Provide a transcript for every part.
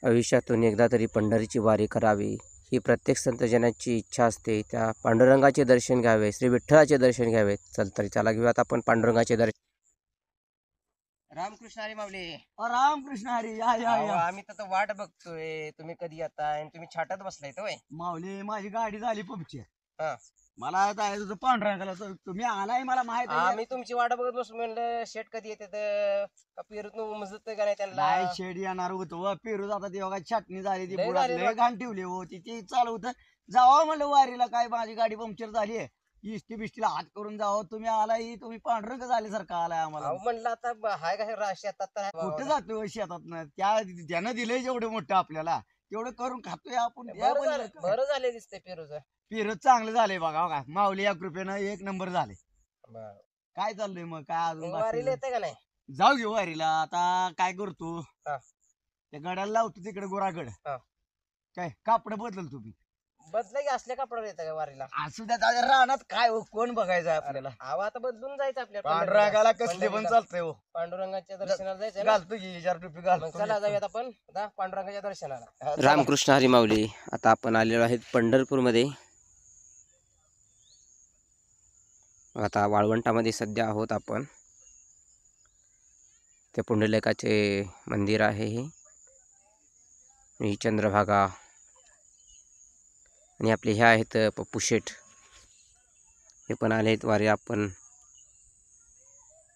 आयुष्यातून एकदा तरी पंढरीची वारी करावी ही प्रत्येक संतजनाची इच्छा असते. त्या पांडुरंगाचे दर्शन घ्यावे, श्री विठ्ठलाचे दर्शन घ्यावे. चल तरी चला घेऊयात आपण पांडुरंगाचे दर्शन. रामकृष्ण हरी माऊली. रामकृष्ण हरी. या या अहो, या आम्ही तर वाट बघतोय, तुम्ही कधी येताय आणि तुम्ही छाटात बसलाय होय. माऊली, माझी गाडी झाली पंक्चर. हा. मला जायचं होतं पांढऱ्याला, तर तुम्ही आलाय मला माहित आहे. आम्ही तुमची वाट बघत बसून म्हणलं शेट कधी येते तर पेरूत उमजत का नाही त्यांना. नाही शेड येणार होतो पेरू जाता ती बघा छाटणी झाली, ती लय बुडात झाली लय घाण ठेवली होती, ती चालवत जावं म्हणलं वारीला. काय माझी गाडी पंक्चर झाली, इष्टी बिष्टीला हात करून जावं. तुम्ही आलाय, तुम्ही पांढरंग झाल्यासारखं आलाय आम्हाला. अहो म्हणलं आता हाय का शेतात तर कुठं जातोय शेतात? त्यानं दिलंय जेवढं मोठं आपल्याला तेवढं करून खातोय आपण. बरं झाले दिसतंय पेरूच. पेरू चांगलं झालंय बघा बघा माऊली, या कृपेनं एक नंबर झाले. काय चाललंय मग? काय अजून वारीला येते का नाही? जाऊ घेऊ वारीला. आता काय करतो, हा. त्या गड्याला लावतो तिकडे गोरागड. हा. काय कापड बदल तुम्ही? बदला की असल्या कपड्यावर येतं का वारीला? असू द्या, त्या रानात काय हो, कोण बघायचं आपल्याला? अहो आता बदलून जायचं आपल्याला. पांडुरंगाला कसले पण चालतंय हो. पांडुरंगाच्या दर्शनाला जायचं. घालतो की 4 टोपी घालतो. चला जाऊयात आपण आता पांडुरंगाच्या दर्शनाला. चला. रामकृष्ण हरी माऊली. आता आपण आलेलो आहेत पंढरपूरमध्ये. आता वाळवंटामध्ये सध्या आहोत आपण. ते पुंडलिकाचे मंदिर आहे हे. ही चंद्रभागा आणि आपले हे आहेत पप्पू शेठ, हे पण आले आहेत वारी. आपण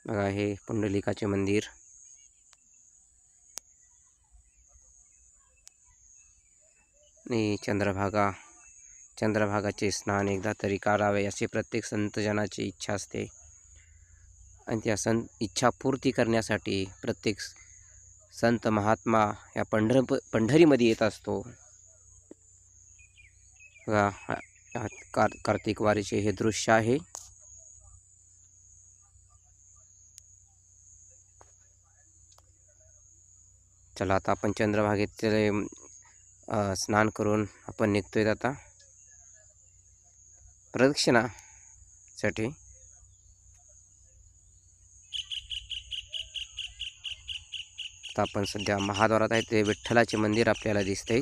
बघा हे पुंडलिकाचे मंदिर. आणि चंद्रभागाचे स्नान एकदा तरी करावे अशी प्रत्येक संतजनाची इच्छा असते. आणि त्या इच्छा पूर्ती करण्यासाठी प्रत्येक संत महात्मा या पंढरीमध्ये येत असतो. बघा कार्तिक वारीचे हे दृश्य आहे. चला आता आपण चंद्रभागेत स्नान करून आपण निघतोय आता प्रदक्षिणासाठी. आता आपण सध्या महाद्वारात आहे. ते विठ्ठलाचे मंदिर आपल्याला दिसतंय.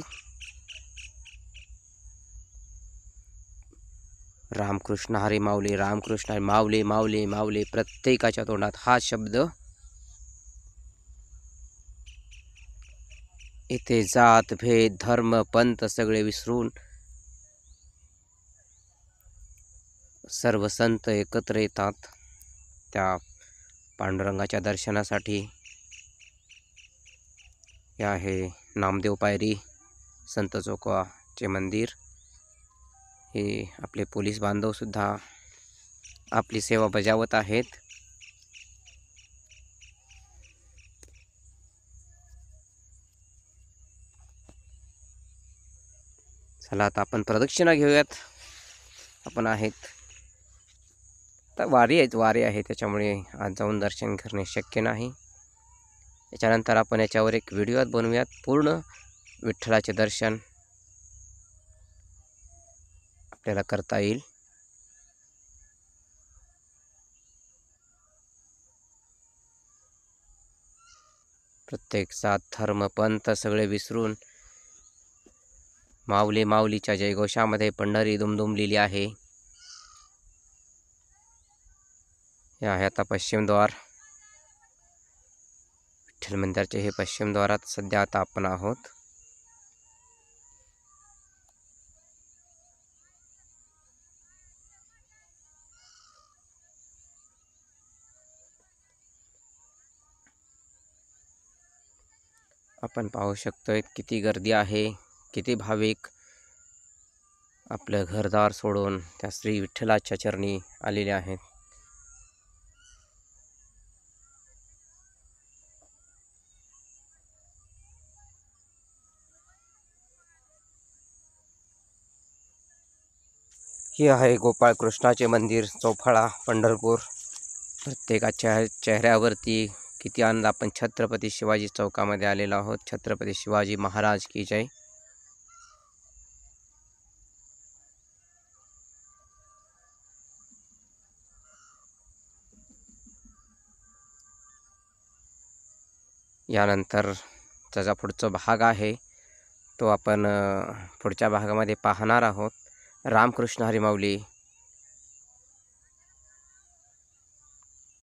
रामकृष्ण हरी माऊली, रामकृष्ण हरी माऊली. माऊली माऊली प्रत्येकाच्या तोंडात हा शब्द. इथे जात भेद धर्म पंथ सगळे विसरून सर्व संत एकत्र येतात त्या पांडुरंगाच्या दर्शनासाठी. हे आहे नामदेव पायरी संत चोकाचे मंदिर. हे आपले पोलीस बांधव सुद्धा आपली सेवा बजावत आहेत. चला आता आपण प्रदक्षिणा घेऊयात. आपण आहेत आता वारी आहे त्याच्यामुळे आज जाऊन दर्शन करणे शक्य नाही. त्याच्यानंतर आपण याच्यावर एक व्हिडिओ बनवूयात. पूर्ण विठ्ठलाचे दर्शन आपल्याला करता येईल. प्रत्येक जात धर्म पंथ सगळे विसरून माऊली माऊलीच्या जयघोषामध्ये पंढरी दुमदुमलेली आहे. हे आहे आता पश्चिम द्वार. विठ्ठल मंदिराचे हे पश्चिम द्वारात सध्या आता आपण आहोत. आपण पाहू शकतोय किती गर्दी आहे, किती भाविक आपलं घरदार सोडून त्या श्री विठ्ठलाच्या चरणी आलेले आहेत. हे आहे गोपाळकृष्णाचे मंदिर, चौफळा, पंढरपूर. प्रत्येकाच्या चेहऱ्यावरती किती आनंद. आपण छत्रपती शिवाजी चौकामध्ये आलेलो आहोत. छत्रपती शिवाजी महाराज की जय. यानंतर त्याचा पुढचा भाग आहे तो आपण पुढच्या भागामध्ये पाहणार आहोत. रामकृष्ण हरी माऊली.